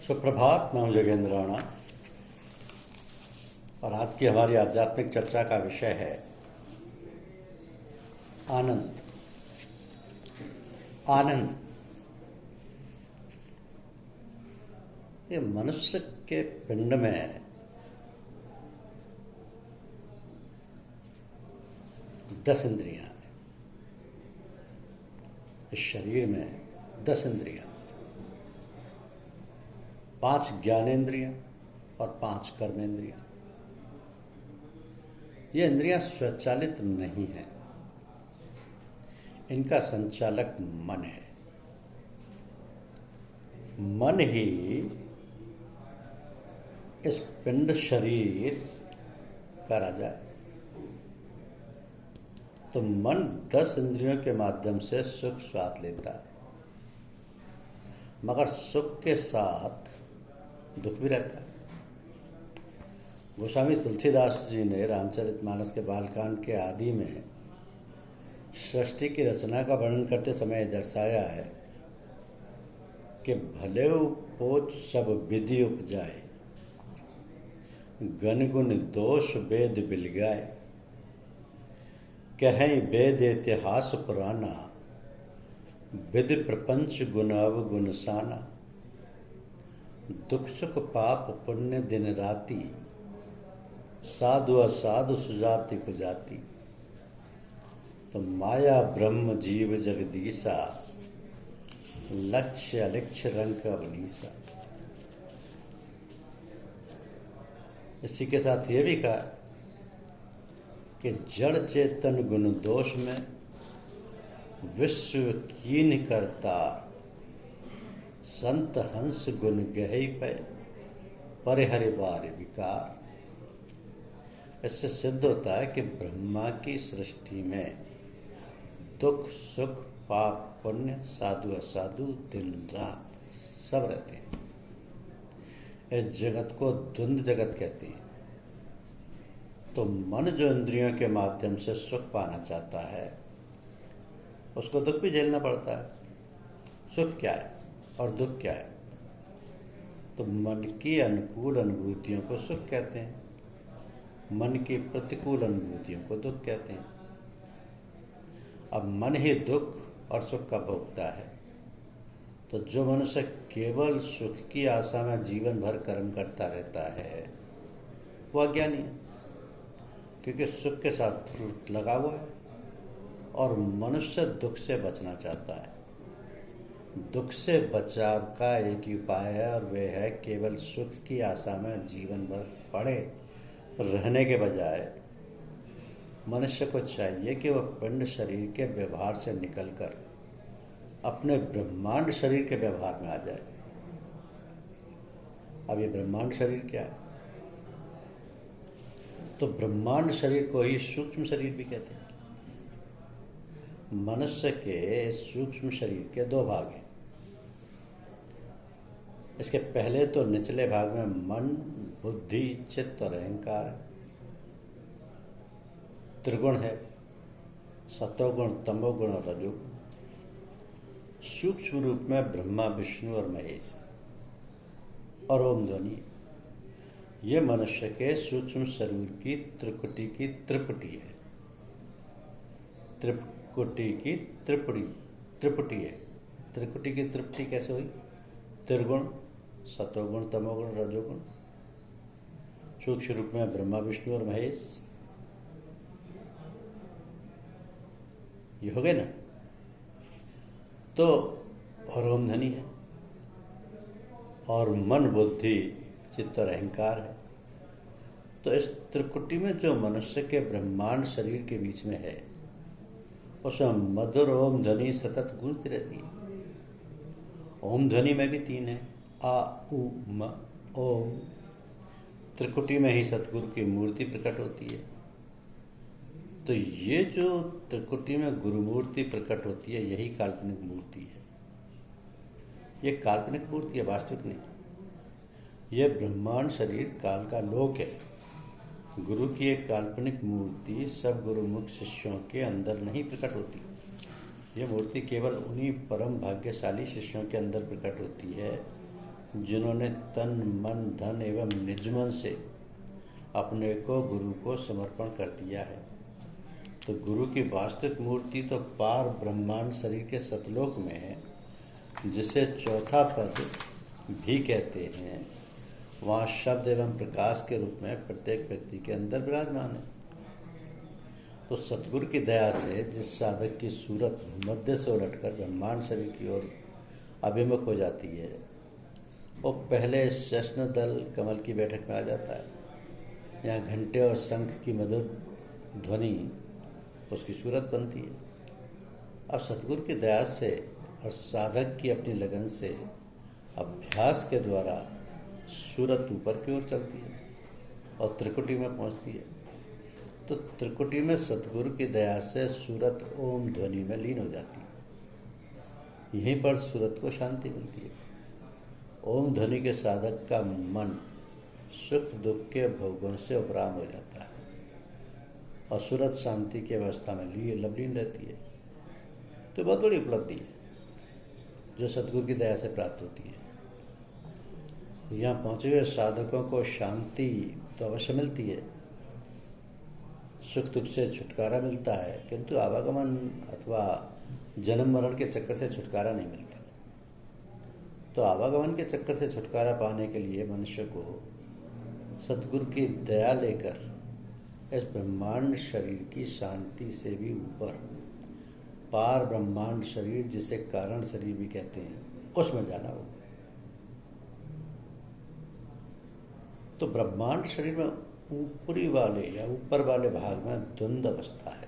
सुप्रभात। मैं हूं जगेंद्र राणा और आज की हमारी आध्यात्मिक चर्चा का विषय है आनंद। आनंद ये मनुष्य के पिंड में 10 इंद्रियां हैं। इस शरीर में 10 इंद्रियां, 5 ज्ञानेंद्रियां और 5 कर्मेंद्रियां। ये इंद्रियां स्वचालित नहीं हैं, इनका संचालक मन है। मन ही इस पिंड शरीर का राजा है। तो मन 10 इंद्रियों के माध्यम से सुख स्वाद लेता है, मगर सुख के साथ दुख भी रहता है। गोस्वामी तुलसीदास जी ने रामचरितमानस के बालकांड के आदि में सृष्टि की रचना का वर्णन करते समय दर्शाया है कि भले पोच सब विधि उपजाए, गण गुण दोष वेद बिलगाए, कहीं वेद इतिहास पुराना, विधि प्रपंच गुण अवगुण साना, दुख सुख पाप पुण्य दिन राति, साधु असाधु सुजाति कुजाति। तो माया ब्रह्म जीव जगदीसा, लक्ष्य अलिक्ष रंग अवनीसा। इसी के साथ ये भी कहा कि जड़ चेतन गुण दोष में विश्व कीन करता, संत हंस गुण गहई पे परिहरि बार विकार। इससे सिद्ध होता है कि ब्रह्मा की सृष्टि में दुख सुख पाप पुण्य साधु असाधु दिन रात सब रहते हैं। इस जगत को द्वंद्व जगत कहते हैं। तो मन जो इंद्रियों के माध्यम से सुख पाना चाहता है, उसको दुख भी झेलना पड़ता है। सुख क्या है और दुख क्या है? तो मन की अनुकूल अनुभूतियों को सुख कहते हैं, मन की प्रतिकूल अनुभूतियों को दुख कहते हैं। अब मन ही दुख और सुख का भोगता है। तो जो मनुष्य केवल सुख की आशा में जीवन भर कर्म करता रहता है, वह अज्ञानी है, क्योंकि सुख के साथ लगा हुआ है। और मनुष्य दुख से बचना चाहता है। दुख से बचाव का एक ही उपाय है, और वह है केवल सुख की आशा में जीवन भर पड़े रहने के बजाय मनुष्य को चाहिए कि वह पिंड शरीर के व्यवहार से निकलकर अपने ब्रह्मांड शरीर के व्यवहार में आ जाए। अब ये ब्रह्मांड शरीर क्या है? तो ब्रह्मांड शरीर को ही सूक्ष्म शरीर भी कहते हैं। मनुष्य के सूक्ष्म शरीर के 2 भाग हैं। इसके पहले तो निचले भाग में मन बुद्धि चित्त और अहंकार है। त्रिगुण है, सतोगुण तमोगुण और रजोगुण। सूक्ष्म रूप में ब्रह्मा विष्णु और महेश और ओम ध्वनि। ये मनुष्य के सूक्ष्म शरीर की त्रिकुटी की त्रिपुटी है। त्रिकुटी की त्रिपुटी है। त्रिकुटी की त्रिपुटी कैसे हुई? त्रिगुण सतोगुण तमोगुण रजोगुण। सूक्ष्म रूप में ब्रह्मा विष्णु और महेश, ये हो गए ना। तो और ओम ध्वनि है, और मन बुद्धि चित्त और अहंकार है। तो इस त्रिकुटी में जो मनुष्य के ब्रह्मांड शरीर के बीच में है, उसमें मधुर ओम ध्वनि सतत गूंजती रहती है। ओम ध्वनि में भी 3 है, आ उ म ओम। त्रिकुटी में ही सतगुरु की मूर्ति प्रकट होती है। तो ये जो त्रिकुटी में गुरु मूर्ति प्रकट होती है, यही काल्पनिक मूर्ति है। ये काल्पनिक मूर्ति है, वास्तविक नहीं। यह ब्रह्मांड शरीर काल का लोक है। गुरु की एक काल्पनिक मूर्ति सब गुरुमुख शिष्यों के अंदर नहीं प्रकट होती। ये मूर्ति केवल उन्हीं परम भाग्यशाली शिष्यों के अंदर प्रकट होती है जिन्होंने तन मन धन एवं निजमन से अपने को गुरु को समर्पण कर दिया है। तो गुरु की वास्तविक मूर्ति तो पार ब्रह्मांड शरीर के सतलोक में है, जिसे चौथा पद भी कहते हैं। वहाँ शब्द एवं प्रकाश के रूप में प्रत्येक व्यक्ति के अंदर विराजमान है। तो सतगुरु की दया से जिस साधक की सूरत भूमध्य से उलटकर ब्रह्मांड शरीर की ओर अभिमुख हो जाती है, वो पहले शेषन दल कमल की बैठक में आ जाता है। यहाँ घंटे और शंख की मधुर ध्वनि उसकी सूरत बनती है। अब सतगुरु की दया से और साधक की अपनी लगन से अभ्यास के द्वारा सूरत ऊपर की ओर चलती है और त्रिकुटी में पहुंचती है। तो त्रिकुटी में सतगुरु की दया से सूरत ओम ध्वनि में लीन हो जाती है। यहीं पर सूरत को शांति मिलती है। ओम ध्वनि के साधक का मन सुख दुख के भोगों से उपराम हो जाता है और सूरत शांति की अवस्था में लवलीन रहती है। तो बहुत बड़ी उपलब्धि है जो सतगुरु की दया से प्राप्त होती है। यहाँ पहुंचे हुए साधकों को शांति तो अवश्य मिलती है, सुख दुख से छुटकारा मिलता है, किंतु आवागमन अथवा जन्म मरण के चक्कर से छुटकारा नहीं मिलता। तो आवागमन के चक्कर से छुटकारा पाने के लिए मनुष्य को सतगुरु की दया लेकर इस ब्रह्मांड शरीर की शांति से भी ऊपर पार ब्रह्मांड शरीर, जिसे कारण शरीर भी कहते हैं, उसमें जाना होगा। तो ब्रह्मांड शरीर में ऊपरी वाले या ऊपर वाले भाग में द्वंद्व अवस्था है।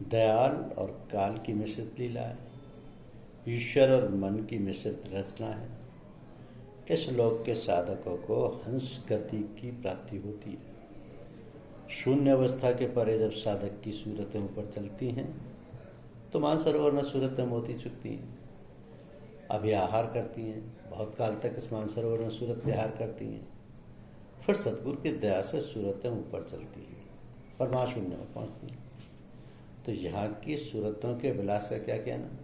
दयाल और काल की मिश्रित लीला है, ईश्वर और मन की मिश्रित रचना है। इस लोक के साधकों को हंस गति की प्राप्ति होती है। शून्य अवस्था के परे जब साधक की सूरतें ऊपर चलती हैं तो मानसरोवर में सूरतें मोती चुकती हैं, अभी आहार करती हैं, बहुत काल तक इस मानसरोवर में सूरत विहार करती हैं। फिर सतगुरु की दया से सूरतें ऊपर चलती हैं और महाशून्य में पहुँचती हैं। तो यहाँ की सूरतों के विलास का क्या कहना।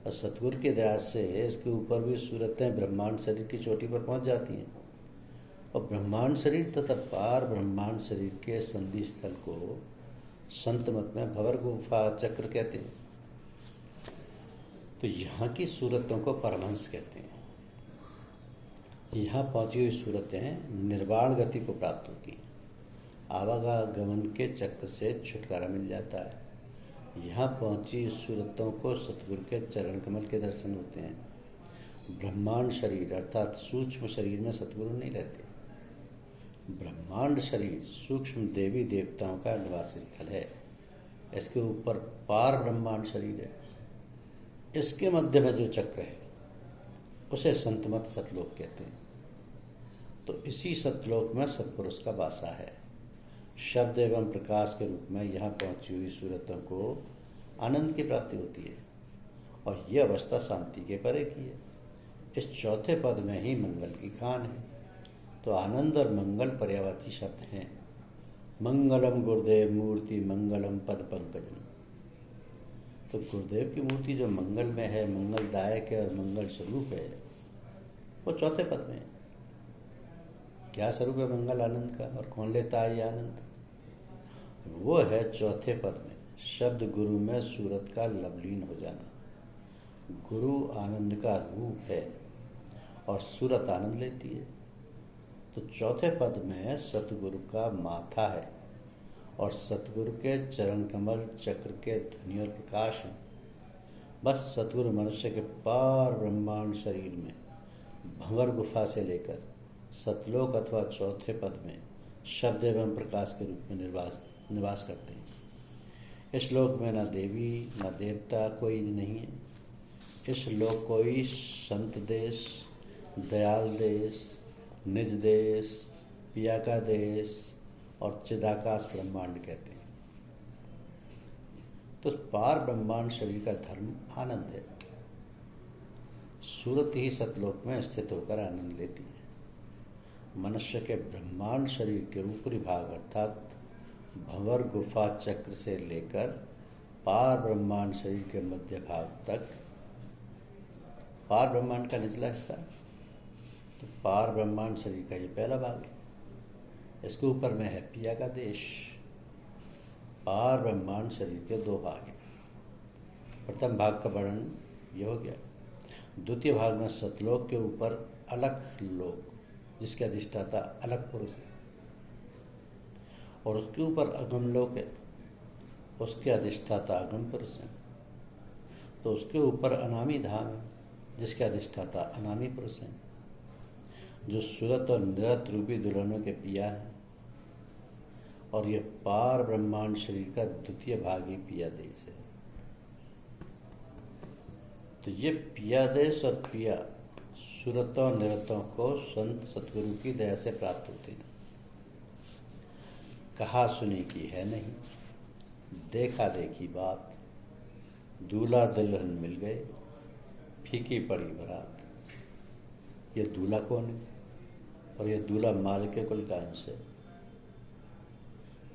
और सतगुरु की दया से इसके ऊपर भी सूरतें ब्रह्मांड शरीर की चोटी पर पहुँच जाती हैं और ब्रह्मांड शरीर तथा पार ब्रह्मांड शरीर के संधि स्थल को संत मत में भंवर गुफा चक्र कहते हैं। तो यहाँ की सूरतों को परमहंस कहते हैं। यहाँ पहुँची हुई सूरतें निर्वाण गति को प्राप्त होती हैं, आवागमन के चक्र से छुटकारा मिल जाता है। यहाँ पहुँची सूरतों को सतगुरु के चरण कमल के दर्शन होते हैं। ब्रह्मांड शरीर अर्थात सूक्ष्म शरीर में सतगुरु नहीं रहते। ब्रह्मांड शरीर सूक्ष्म देवी देवताओं का निवास स्थल है। इसके ऊपर पार ब्रह्मांड शरीर है। इसके मध्य में जो चक्र है उसे संतमत सतलोक कहते हैं। तो इसी सतलोक में सतपुरुष का वासा है। शब्द एवं प्रकाश के रूप में यहाँ पहुँची हुई सूरतों को आनंद की प्राप्ति होती है और यह अवस्था शांति के परे की है। इस चौथे पद में ही मंगल की खान है। तो आनंद और मंगल पर्यायवाची शब्द हैं। मंगलम गुरुदेव मूर्ति मंगलम पद पंकजम। तो गुरुदेव की मूर्ति जो मंगल में है, मंगलदायक है और मंगल स्वरूप है, वो चौथे पद में है। क्या स्वरूप है मंगल आनंद का और कौन लेता है ये आनंद? वो है चौथे पद में शब्द गुरु में सूरत का लवलीन हो जाना। गुरु आनंद का रूप है और सूरत आनंद लेती है। तो चौथे पद में सतगुरु का माथा है और सतगुरु के चरण कमल चक्र के ध्वनि और प्रकाश हैं। बस सतगुरु मनुष्य के पार ब्रह्मांड शरीर में भंवर गुफा से लेकर सतलोक अथवा चौथे पद में शब्द एवं प्रकाश के रूप में निवास करते हैं। इस लोक में न देवी न देवता कोई नहीं है। इस लोक को ही संत देश, दयाल देश, निज देश, पिया का देश और चिदाकाश ब्रह्मांड कहते हैं। तो पार ब्रह्मांड शरीर का धर्म आनंद है। सूरत ही सतलोक में स्थित होकर आनंद लेती है। मनुष्य के ब्रह्मांड शरीर के ऊपरी भाग अर्थात भंवर गुफा चक्र से लेकर पार ब्रह्मांड शरीर के मध्य भाग तक पार ब्रह्मांड का निचला हिस्सा। तो पार ब्रह्मांड शरीर का ये पहला भाग है। इसके ऊपर में है पिया का देश। पार ब्रह्मांड शरीर के दो भाग हैं। प्रथम भाग का वर्णन ये हो गया। द्वितीय भाग में सतलोक के ऊपर अलग लोक, जिसके अधिष्ठाता अलग पुरुष है, और उसके ऊपर अगम लोक है, उसके अधिष्ठाता अगम पुरुष है। तो उसके ऊपर अनामी धाम है, जिसके अधिष्ठाता अनामी पुरुष हैं, जो सुरत और निरत रूपी दुल्हनों के पिया हैं। और यह पार ब्रह्मांड शरीर का द्वितीय भाग ही पिया देश है। तो ये पिया देश और पिया सुरतों और निरतों को संत सतगुरु की दया से प्राप्त होते हैं। कहा सुनी की है नहीं, देखा देखी बात, दूल्हा दुल्हन मिल गए, फीकी पड़ी बारात। ये दूल्हा कौन है? और ये दूल्हा माल के कुल का अंश है,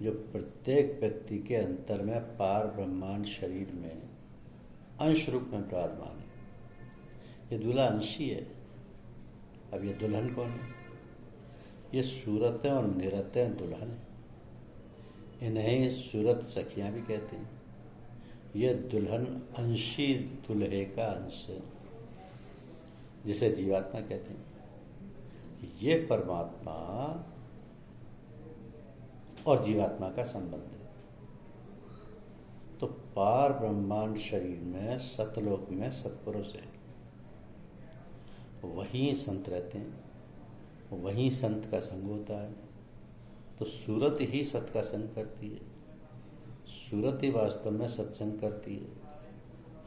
जो प्रत्येक व्यक्ति के अंतर में पार ब्रह्मांड शरीर में अंश रूप में विराजमान है। ये दूल्हा अंशी है। अब ये दुल्हन कौन है? ये सूरतें और निरतें दुल्हन है। इन्हें सूरत सखियां भी कहते हैं। ये दुल्हन अंशी दुल्हे का अंश है, जिसे जीवात्मा कहते हैं। ये परमात्मा और जीवात्मा का संबंध है। तो पार ब्रह्मांड शरीर में सतलोक में सत्पुरुष है, वहीं संत रहते हैं, वहीं संत का संग होता है। तो सूरत ही सत का संग करती है, सूरत ही वास्तव में सत्संग करती है,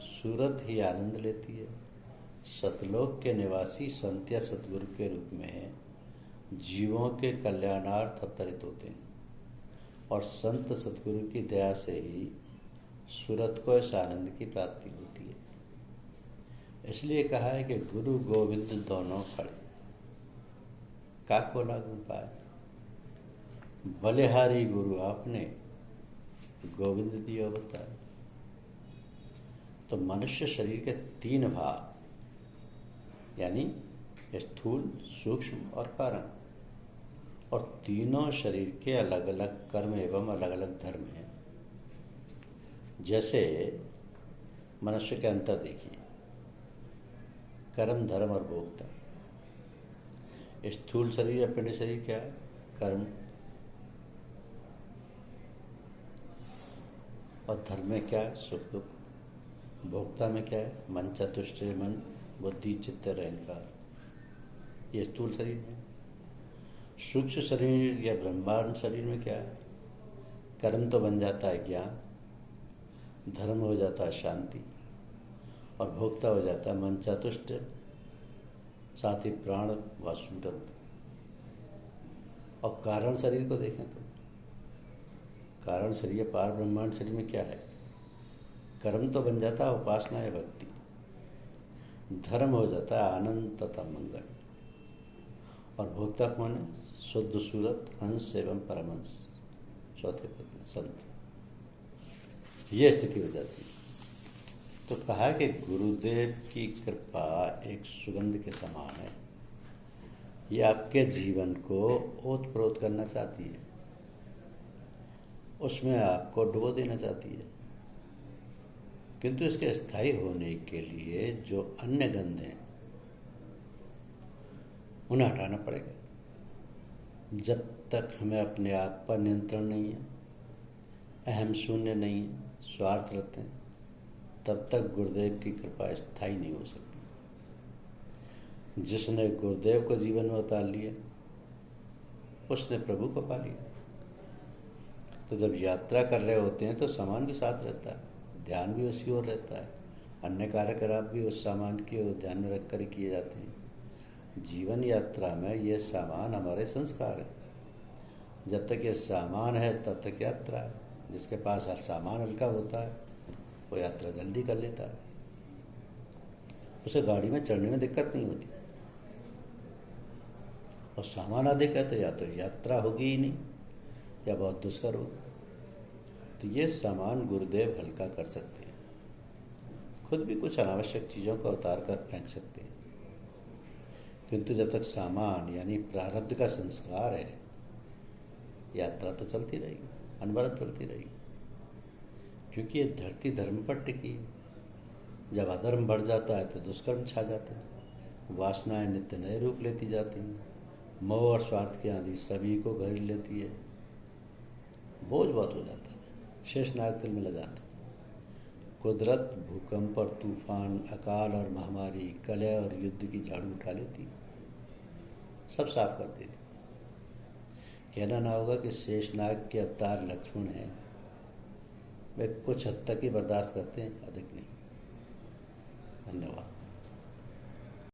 सूरत ही आनंद लेती है। सतलोक के निवासी संत या सतगुरु के रूप में जीवों के कल्याणार्थ अवतरित होते हैं, और संत सतगुरु की दया से ही सूरत को इस आनंद की प्राप्ति होती है। इसलिए कहा है कि गुरु गोविंद दोनों खड़े, काको लागू पाए। बलिहारी गुरु आपने, गोविंद दियो बताए। तो मनुष्य शरीर के तीन भाग, यानी स्थूल, सूक्ष्म और कारण, और तीनों शरीर के अलग अलग कर्म एवं अलग अलग धर्म हैं। जैसे मनुष्य के अंतर देखिए, कर्म, धर्म और भोक्ता। स्थूल शरीर या पिंड शरीर क्या है? कर्म। और धर्म में क्या है? सुख दुख। भोक्ता में क्या है? मन, चतुष्टय, मन, बुद्धि, चित्त, अहंकार। ये स्थूल शरीर है। सूक्ष्म शरीर या ब्रह्मांड शरीर में क्या है? कर्म तो बन जाता है ज्ञान, धर्म हो जाता है शांति, और भोक्ता हो जाता है मन, चतुष्टय, साथ ही प्राण व सूरत। और कारण शरीर को देखें तो कारण शरीर पार ब्रह्मांड शरीर में क्या है? कर्म तो बन जाता है उपासना या भक्ति, धर्म हो जाता है आनंद तथा मंगल, और भोक्ता कौन है? शुद्ध सूरत, हंस एवं परमहंस, चौथे पद में संत। ये स्थिति हो जाती है। तो कहा कि गुरुदेव की कृपा एक सुगंध के समान है। ये आपके जीवन को ओतप्रोत करना चाहती है, उसमें आपको डुबो देना चाहती है। किंतु इसके स्थायी होने के लिए जो अन्य गंध हैं उन्हें हटाना पड़ेगा। जब तक हमें अपने आप पर नियंत्रण नहीं है, अहम शून्य नहीं है, स्वार्थ रखते हैं, तब तक गुरुदेव की कृपा स्थायी नहीं हो सकती। जिसने गुरुदेव को जीवन में उतार लिया उसने प्रभु को पा लिया। तो जब यात्रा कर रहे होते हैं तो सामान भी साथ रहता है, ध्यान भी उसी ओर रहता है, अन्य कार्यकलाप भी उस सामान की ओर ध्यान में रख कर किए जाते हैं। जीवन यात्रा में ये सामान हमारे संस्कार है। जब तक ये सामान है तब तक यात्रा है। जिसके पास हर सामान हल्का होता है वो यात्रा जल्दी कर लेता है, उसे गाड़ी में चढ़ने में दिक्कत नहीं होती। और सामान अधिक है तो या तो यात्रा होगी ही नहीं या बहुत दुष्कर होगी। तो ये सामान गुरुदेव हल्का कर सकते हैं। खुद भी कुछ अनावश्यक चीज़ों को उतार कर फेंक सकते हैं, किंतु जब तक सामान यानी प्रारब्ध का संस्कार है, यात्रा तो चलती रहेगी, अनवरत चलती रहेगी, क्योंकि ये धरती धर्म पर टिकी है। जब अधर्म बढ़ जाता है तो दुष्कर्म छा जाते हैं, वासनाएं नित्य नए रूप लेती जाती हैं, मोह और स्वार्थ की आंधी सभी को घेर लेती है, बोझ बहुत हो जाता है, शेषनाग तिल में लग जाता है। कुदरत भूकंप और तूफान, अकाल और महामारी, कलह और युद्ध की झाड़ू उठा लेती, सब साफ कर देती। कहना ना होगा कि शेषनाग के अवतार लक्ष्मण हैं, वे कुछ हद तक ही बर्दाश्त करते हैं, अधिक नहीं। धन्यवाद।